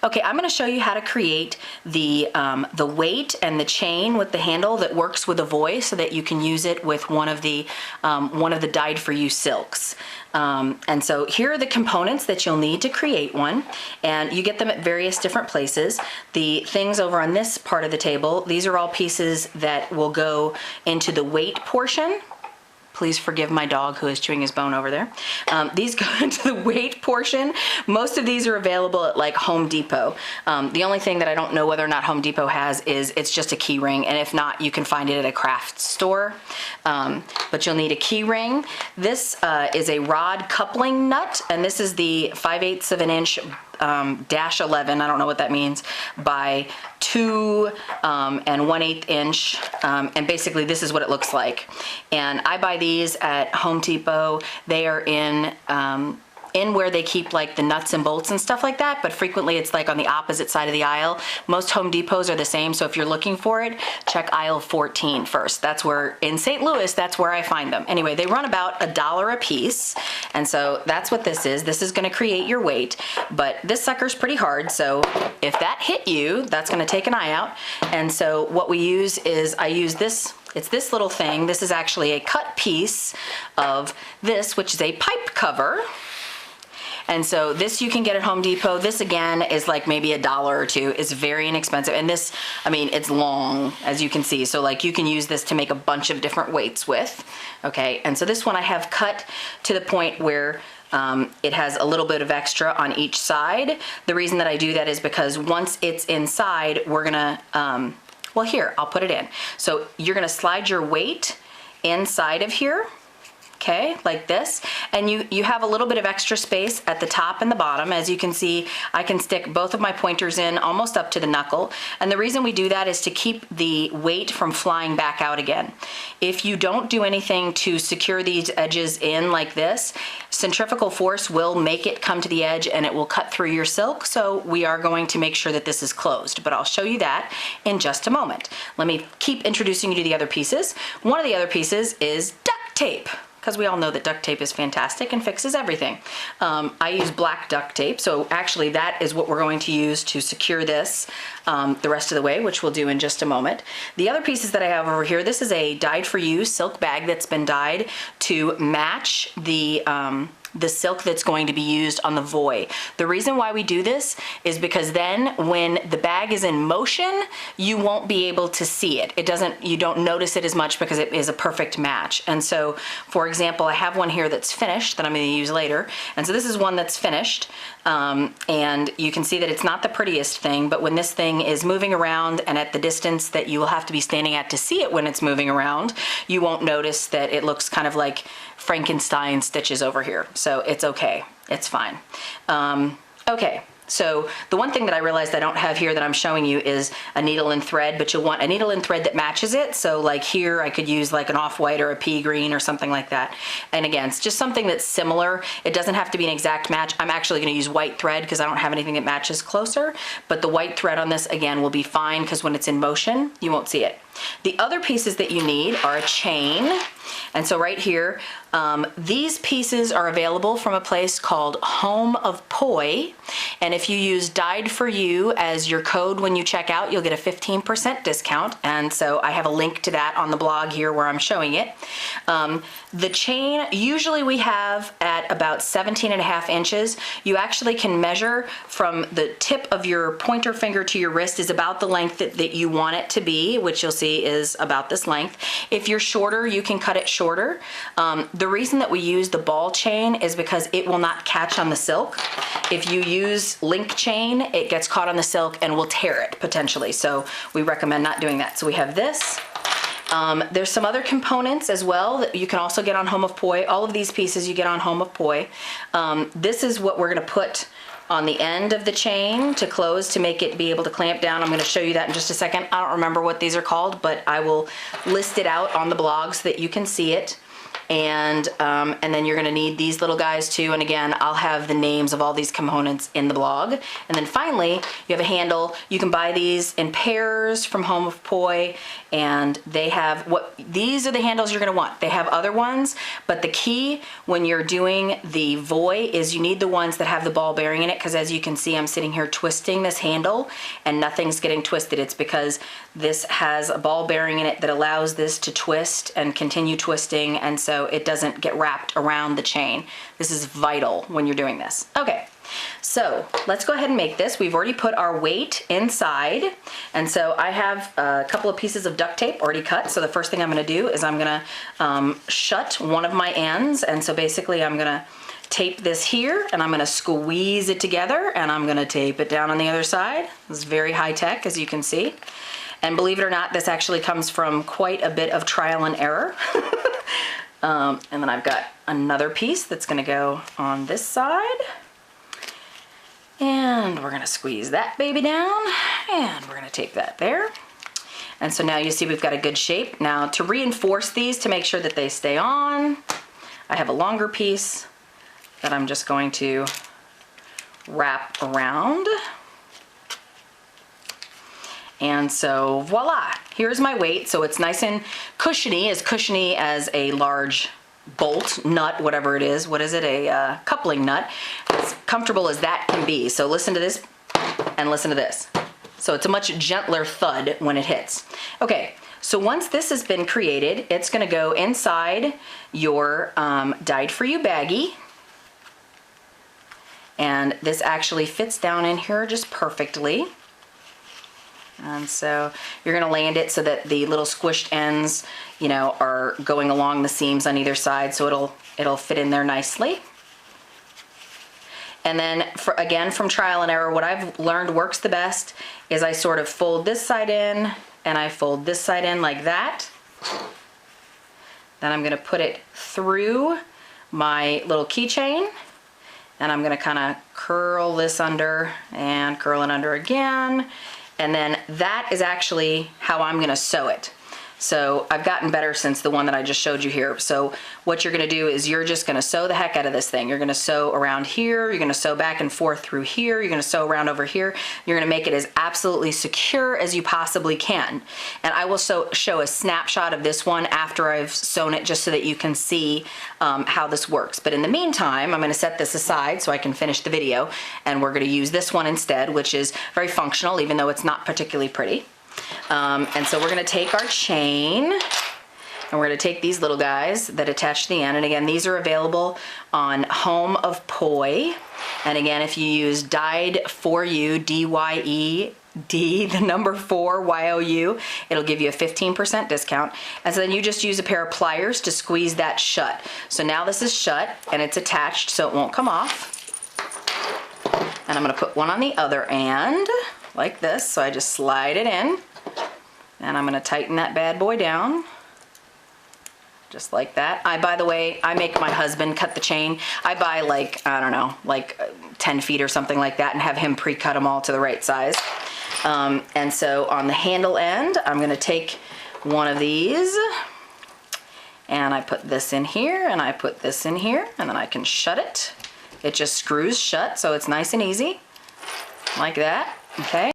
Okay, I'm going to show you how to create the weight and the chain with the handle that works with a voice so that you can use it with one of the dyed for you silks. And so here are the components that you'll need to create one, and you get them at various different places. The things over on this part of the table, these are all pieces that will go into the weight portion. Please forgive my dog who is chewing his bone over there. These go into the weight portion. Most of these are available at like Home Depot. The only thing that I don't know whether or not Home Depot has is it's just a key ring, and if not, you can find it at a craft store. But you'll need a key ring. This is a rod coupling nut, and this is the 5/8 of an inch dash 11, I don't know what that means, by 2 and 1/8 inch, and basically this is what it looks like. And I buy these at Home Depot. They are in where they keep like the nuts and bolts and stuff like that, but frequently it's like on the opposite side of the aisle. Most Home Depots are the same, so if you're looking for it, check aisle 14 first. That's where, in St. Louis, that's where I find them. Anyway, they run about $1 a piece, and so that's what this is. This is gonna create your weight, but this sucker's pretty hard, so if that hit you, that's gonna take an eye out. And so what we use is, I use this, it's this little thing. This is actually a cut piece of this, which is a pipe cover. And so this you can get at Home Depot. This again is like maybe $1 or $2. It's very inexpensive. And this, I mean, it's long, as you can see. So like you can use this to make a bunch of different weights with. Okay, and so this one I have cut to the point where it has a little bit of extra on each side. The reason that I do that is because once it's inside, we're gonna, well here, I'll put it in. So you're gonna slide your weight inside of here. Okay, like this, and you have a little bit of extra space at the top and the bottom. As you can see, I can stick both of my pointers in almost up to the knuckle, and the reason we do that is to keep the weight from flying back out again. If you don't do anything to secure these edges in like this, centrifugal force will make it come to the edge and it will cut through your silk, so we are going to make sure that this is closed, but I'll show you that in just a moment. Let me keep introducing you to the other pieces. One of the other pieces is duct tape, because we all know that duct tape is fantastic and fixes everything. I use black duct tape, so actually that is what we're going to use to secure this the rest of the way, which we'll do in just a moment. The other pieces that I have over here, this is a dyed for you silk bag that's been dyed to match the silk that's going to be used on the voy. The reason why we do this is because then when the bag is in motion, you won't be able to see it. You don't notice it as much because it is a perfect match. And so, for example, I have one here that's finished that I'm going to use later. And so this is one that's finished. And you can see that it's not the prettiest thing, but when this thing is moving around and at the distance that you will have to be standing at to see it when it's moving around, you won't notice that it looks kind of like Frankenstein stitches over here. So it's okay, it's fine. Okay, so the one thing that I realized I don't have here that I'm showing you is a needle and thread, but you'll want a needle and thread that matches it. So like here I could use like an off-white or a pea green or something like that. And again, it's just something that's similar. It doesn't have to be an exact match. I'm actually gonna use white thread because I don't have anything that matches closer, but the white thread on this again will be fine because when it's in motion, you won't see it. The other pieces that you need are a chain. And so right here, these pieces are available from a place called Home of Poi. And if you use Dyed for You as your code when you check out, you'll get a 15% discount. And so I have a link to that on the blog here where I'm showing it. The chain, usually we have at about 17.5 inches. You actually can measure from the tip of your pointer finger to your wrist is about the length that you want it to be, which you'll see is about this length. If you're shorter, you can cut it shorter. The reason that we use the ball chain is because it will not catch on the silk. If you use link chain, it gets caught on the silk and will tear it potentially. So we recommend not doing that. So we have this. There's some other components as well that you can also get on Home of Poi. All of these pieces you get on Home of Poi. This is what we're gonna put on the end of the chain to close to make it be able to clamp down. I'm going to show you that in just a second. I don't remember what these are called, but I will list it out on the blog so that you can see it. and then you're gonna need these little guys too. And again, I'll have the names of all these components in the blog. And then finally, you have a handle. You can buy these in pairs from Home of Poi, and they have these are the handles you're gonna want. They have other ones, but the key when you're doing the Voi is you need the ones that have the ball bearing in it, because as you can see, I'm sitting here twisting this handle and nothing's getting twisted. It's because this has a ball bearing in it that allows this to twist and continue twisting, and so it doesn't get wrapped around the chain. This is vital when you're doing this. Okay, so let's go ahead and make this. We've already put our weight inside, and so I have a couple of pieces of duct tape already cut. So the first thing I'm gonna do is I'm gonna shut one of my ends, and so basically I'm gonna tape this here, and I'm gonna squeeze it together, and I'm gonna tape it down on the other side. This is very high tech, as you can see. And believe it or not, this actually comes from quite a bit of trial and error. And then I've got another piece that's gonna go on this side. And we're gonna squeeze that baby down, and we're gonna tape that there. And so now you see we've got a good shape. Now to reinforce these, to make sure that they stay on, I have a longer piece that I'm just going to wrap around. And so voila, here's my weight. So it's nice and cushiony as a large bolt, nut, whatever it is. What is it? A coupling nut. As comfortable as that can be. So listen to this and listen to this. So it's a much gentler thud when it hits. Okay, so once this has been created, it's gonna go inside your Dyed For You baggie. And this actually fits down in here just perfectly. And so you're gonna land it so that the little squished ends, you know, are going along the seams on either side, so it'll fit in there nicely. And then again, from trial and error, what I've learned works the best is I sort of fold this side in and I fold this side in like that. Then I'm gonna put it through my little keychain, and I'm gonna kinda curl this under and curl it under again. And then that is actually how I'm gonna sew it. So I've gotten better since the one that I just showed you here. So what you're gonna do is you're just gonna sew the heck out of this thing. You're gonna sew around here, you're gonna sew back and forth through here, you're gonna sew around over here. You're gonna make it as absolutely secure as you possibly can. And I will show a snapshot of this one after I've sewn it, just so that you can see how this works. But in the meantime, I'm gonna set this aside so I can finish the video, and we're gonna use this one instead, which is very functional, even though it's not particularly pretty. And so we're gonna take our chain, and we're gonna take these little guys that attach to the end. And again, these are available on Home of Poi. And again, if you use Dyed For You, D-Y-E-D, the number 4, Y-O-U, it'll give you a 15% discount. And so then you just use a pair of pliers to squeeze that shut. So now this is shut and it's attached, so it won't come off. And I'm gonna put one on the other end, like this. So I just slide it in, and I'm gonna tighten that bad boy down, just like that. By the way, I make my husband cut the chain. I buy like, I don't know, like 10 feet or something like that, and have him pre-cut them all to the right size. And so on the handle end, I'm gonna take one of these, and I put this in here, and I put this in here, and then I can shut it. It just screws shut, so it's nice and easy, like that, okay?